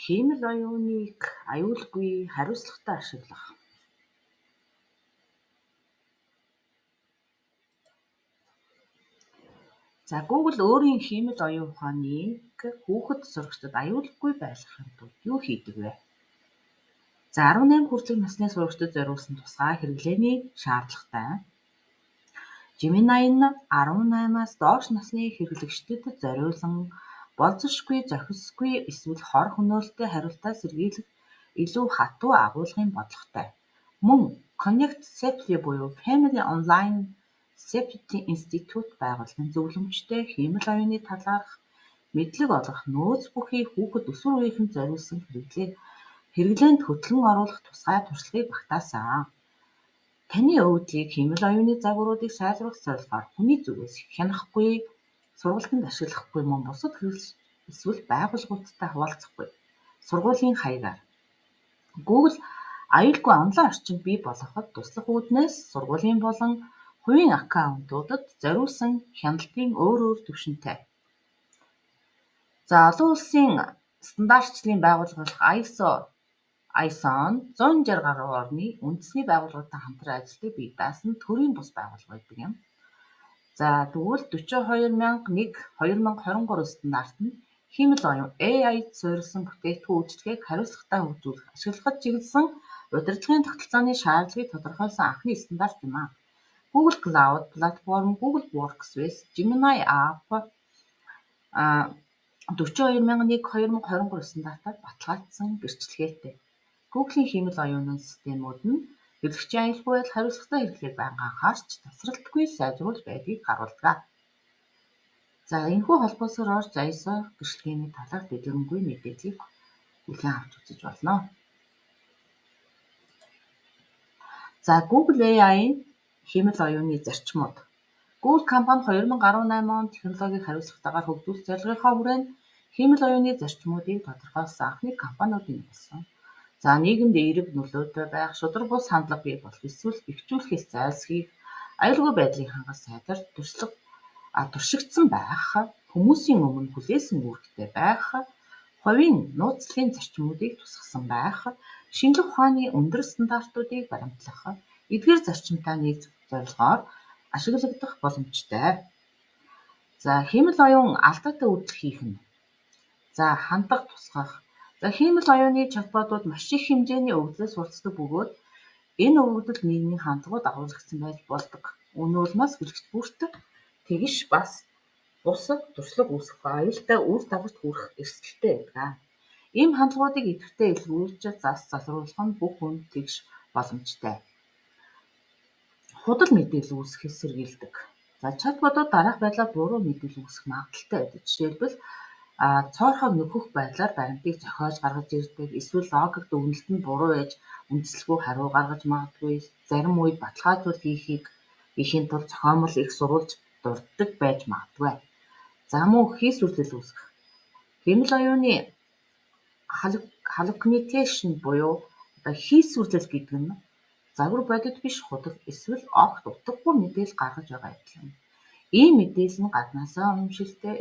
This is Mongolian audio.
Хиймэл оюуныг аюулгүй хариуцлагатай ашиглах. За Google өөрийн хиймэл оюун ухааныг хүүхэд сурагчдад аюулгүй байлгахын тулд юу хийдэг вэ? За 18 хүртэлх насны сурагчдад зориулсан тусгай хэрэглээний шаардлагатай. Gemini нь 18-аас доош насны хэрэглэгчдэд зориулан болзошгүй, зохисгүй эсвэл хор хөнөөлөлтэй хариултаа сэргийлэх илүү хатуу агуулгын бодлоготой. Мөн Connect Safely буюу Family Online Safety Institute байгууллагын зөвлөмжтэй хиймэл оюуны талаарх мэдлэг олгох нөөц бүхий хүүхэд өсвөр үеийнхэнд зориулсан хэрэглээнд хөтлөн оруулах тусгай туршлагыг багтаасан. Таны өвдлийг хиймэл оюуны загваруудыг сайжруулах зорилгоор хүний зүгээс хянахгүй, сургалтанд ашиглахгүй мөн бусад эсвэл байгууллагуудтай хуваалцахгүй. Сургуулийн хаягаар Google аюулгүй онлайн орчин бий болгоход туслах үүднээс сургуулийн болон хувийн аккаунтуудад зориулсан хяналтын өөр түвшинтэй. За олон улсын стандартчлалын байгууллага ISO-н 160 гаруй орны үндэсний байгууллагуудтай хамтран ажилладаг бие даасан төрийн бус байгууллага байдаг юм. За тэгвэл 42001/2023 стандарт нь хиймэл оюун AI-д суурилсан бүтээгдэхүүн үйлчилгээг хариуцлагатай хөгжүүлэх, ашиглахад чиглэсэн удирдлагын тогтолцооны шаардлагыг тодорхойлсон анхны стандарт юм а. Google Cloud платформ, Google Workspace, Gemini App 42001/2023 стандартаар баталгаажсан гэрчлэгээтэй. Google-ийн хиймэл оюуны системүүд нь хэрэглэгчийн аюулгүй байдал хариуцлагатай хэрэглээг байнга анхаарч тасралтгүй сайжруулж байдгийг харуулдаг. За энэхүү холбоосоор орж ISO гэрчлэгээний талаар дэлгэрэнгүй мэдээллийг хүлээн авч үзэж болно. За Google AI-ийн хиймэл оюуны зарчмууд. Google компани 2018 онд технологиг хариуцлагатайгаар хөгжүүлэх зорилгынхаа хүрээнд хиймэл оюуны зарчмуудыг тодорхойлсон анхны компаниудын нэг болсон. За нийгэмд эерэг нөлөөтэй байх, шудраг бус хандлага бий болох эсвэл бэхжүүлэхээс зайлсхийх, аюулгүй байдлыг хангах сайдаар туршигдсан байх, хүмүүсийн өмнө хүлээсэн үүрэгтэй байх, хувийн нууцлагын зарчмуудыг тусгасан байх, шинжлэх ухааны өндөр стандартуудыг баримтлах, эдгээр зарчимтай нийцэх зорилгоор ашиглагдах боломжтой. За хиймэл оюун алдаатай үйлдэл хийх нь. За хандах тусгах. За хиймэл оюуны чатботууд маш их хэмжээний өвдлөөс сурцдаг бөгөөд энэ өвдөл нийгмийн хандлагууд агуулгдсан байж болдог. Үүний улмаас хэрэглэгч бүрт тэгш бас бусад туршлага үүсгэх аюултай үр дагаварт хүрэх эрсдэлтэй байдаг. Ийм хандлагуудыг идэвхтэй илрүүлж залруулах нь бүх хүнд тэгш боломжтой. Худал мэдээлэл үүсгэхээс сэргийлдэг. За чатботууд дараах байдлаар буруу мэдээлэл үүсгэх магадaltaй байдаг. Жишээлбэл цоорхойг нөхөх байдлаар баримтыг зохиож гаргаж ирдэг, эсвэл логик дүгнэлтэнд буруу ээж үндэслэгүй хариу гаргаж магадгүй, зарим үед баталгаажуулалт хийхийн тулд зохиомол их сурвалж дурддаг байж магадгүй. За мөн хийс үйлдэл үүсгэх. Хиймэл оюуны hallucination буюу хийс үйлдэл гэдэг нь загвар бодит биш худал эсвэл огт утгагүй мэдээлэл гаргаж байгаа юм. Ийм мэдээлэл нь гаднаасаа уламжлалтай